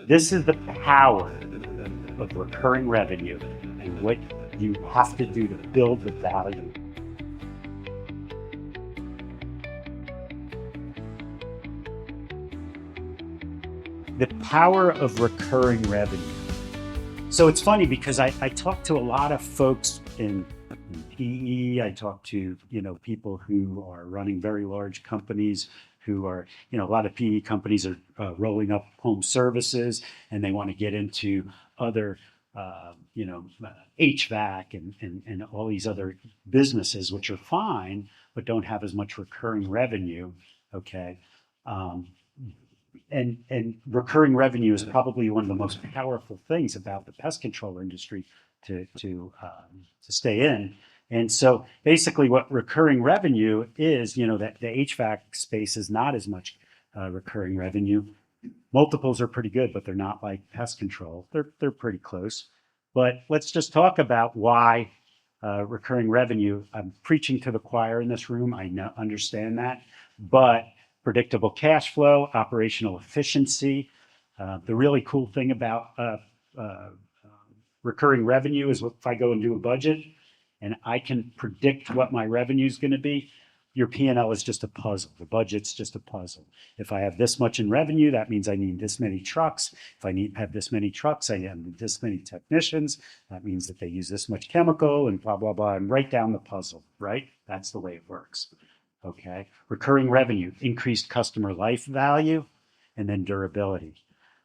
This is the power of recurring revenue and what you have to do to build the value. The power of recurring revenue. So it's funny because I talk to a lot of folks in PE. I talk to people who are running very large companies who are, a lot of PE companies are rolling up home services and they want to get into other, HVAC and all these other businesses, which are fine, but don't have as much recurring revenue. Okay. And recurring revenue is probably one of the most powerful things about the pest control industry to stay in. And so basically what recurring revenue is, that the HVAC space is not as much recurring revenue. Multiples are pretty good, but they're not like pest control. They're pretty close. But let's just talk about why recurring revenue. I'm preaching to the choir in this room. I understand that. But predictable cash flow, operational efficiency. The really cool thing about recurring revenue is if I go and do a budget and I can predict what my revenue is going to be, your P&L is just a puzzle. The budget's just a puzzle. If I have this much in revenue, that means I need this many trucks. If I have this many trucks, I need this many technicians. That means that they use this much chemical and blah, blah, blah, and write down the puzzle, right? That's the way it works. Okay. Recurring revenue, increased customer life value, and then durability.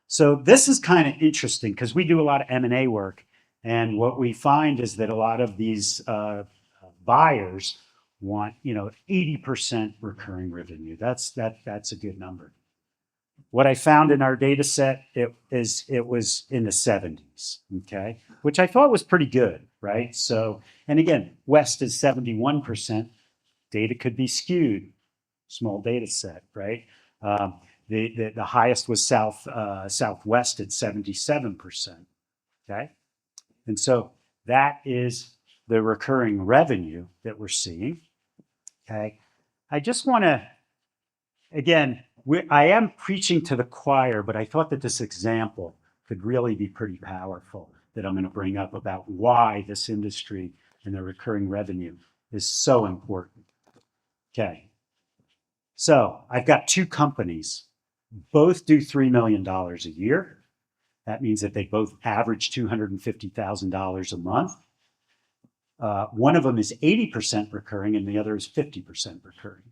So this is kind of interesting because we do a lot of M&A work. And what we find is that a lot of these buyers want, 80% recurring revenue. That's a good number. What I found in our data set, it was in the 70s, okay, which I thought was pretty good, right? So, and again, West is 71%. Data could be skewed, small data set, right? The highest was Southwest at 77%, okay? And so that is the recurring revenue that we're seeing, okay? I just want to, again, I am preaching to the choir, but I thought that this example could really be pretty powerful that I'm going to bring up about why this industry and the recurring revenue is so important. Okay, so I've got two companies, both do $3 million a year. That means that they both average $250,000 a month. One of them is 80% recurring and the other is 50% recurring.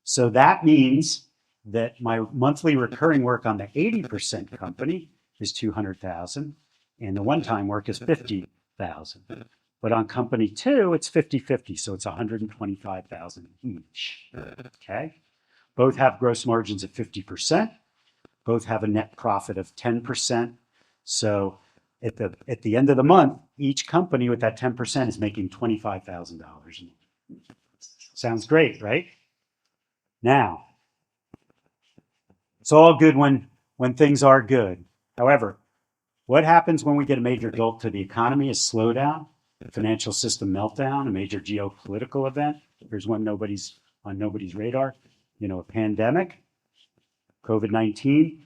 So that means that my monthly recurring work on the 80% company is $200,000 and the one-time work is $50,000. But on company two, it's 50-50, so it's $125,000 each, okay? Both have gross margins of 50%. Both have a net profit of 10%. So at the end of the month, each company with that 10% is making $25,000. Sounds great, right? Now, it's all good when things are good. However, what happens when we get a major jolt to the economy, a slowdown? Financial system meltdown, a major geopolitical event. Here's one on nobody's radar. A pandemic, COVID-19.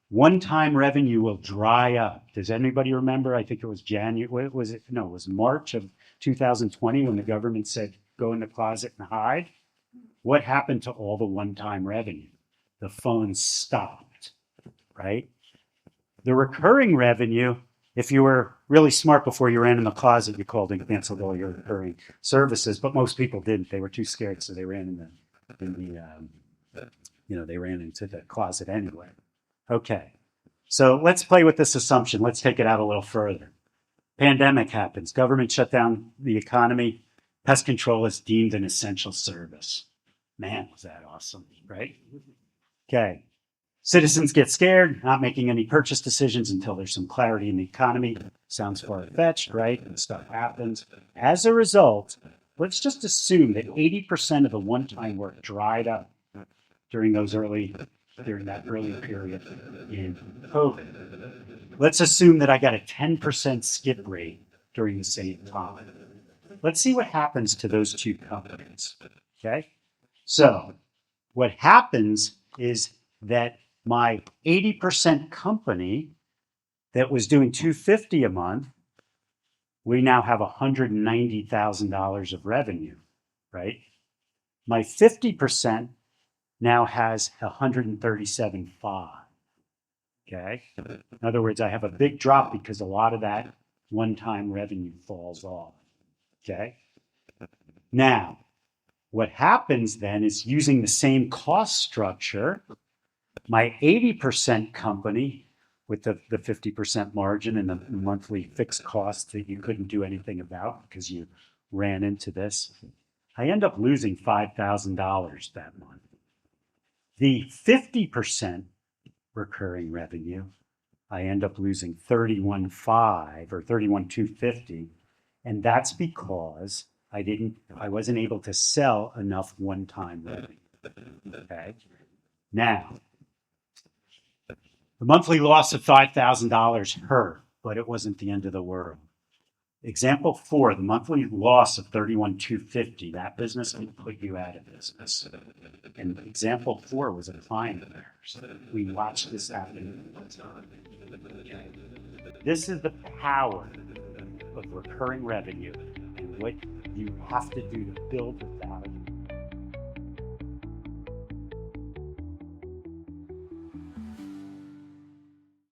One-time revenue will dry up. Does anybody remember? I think it was January. It was March of 2020 when the government said, go in the closet and hide. What happened to all the one-time revenue? The phones stopped, right? The recurring revenue, if you were really smart before you ran in the closet, you called and canceled all your recurring services, but most people didn't. They were too scared, so they ran they ran into the closet anyway. Okay, so let's play with this assumption. Let's take it out a little further. Pandemic happens. Government shut down the economy. Pest control is deemed an essential service. Man, was that awesome, right? Okay. Citizens get scared, not making any purchase decisions until there's some clarity in the economy. Sounds far-fetched, right? And stuff happens. As a result, let's just assume that 80% of the one-time work dried up during that early period in COVID. Let's assume that I got a 10% skip rate during the same time. Let's see what happens to those two companies, okay? So what happens is that my 80% company that was doing $250 a month, we now have $190,000 of revenue, right? My 50% now has 137.5. Okay. In other words, I have a big drop because a lot of that one-time revenue falls off. Okay. Now, what happens then is using the same cost structure, my 80% company with the 50% margin and the monthly fixed costs that you couldn't do anything about because you ran into this, I end up losing $5,000 that month. The 50% recurring revenue, I end up losing 31.5 or 31,250. And that's because I wasn't able to sell enough one-time revenue. Okay. Now, the monthly loss of $5,000 hurt, but it wasn't the end of the world. Example 4, the monthly loss of 31,250. That business can put you out of business. And example 4 was a client of ours. We watched this happen. Okay. This is the power of recurring revenue and what you have to do to build the value.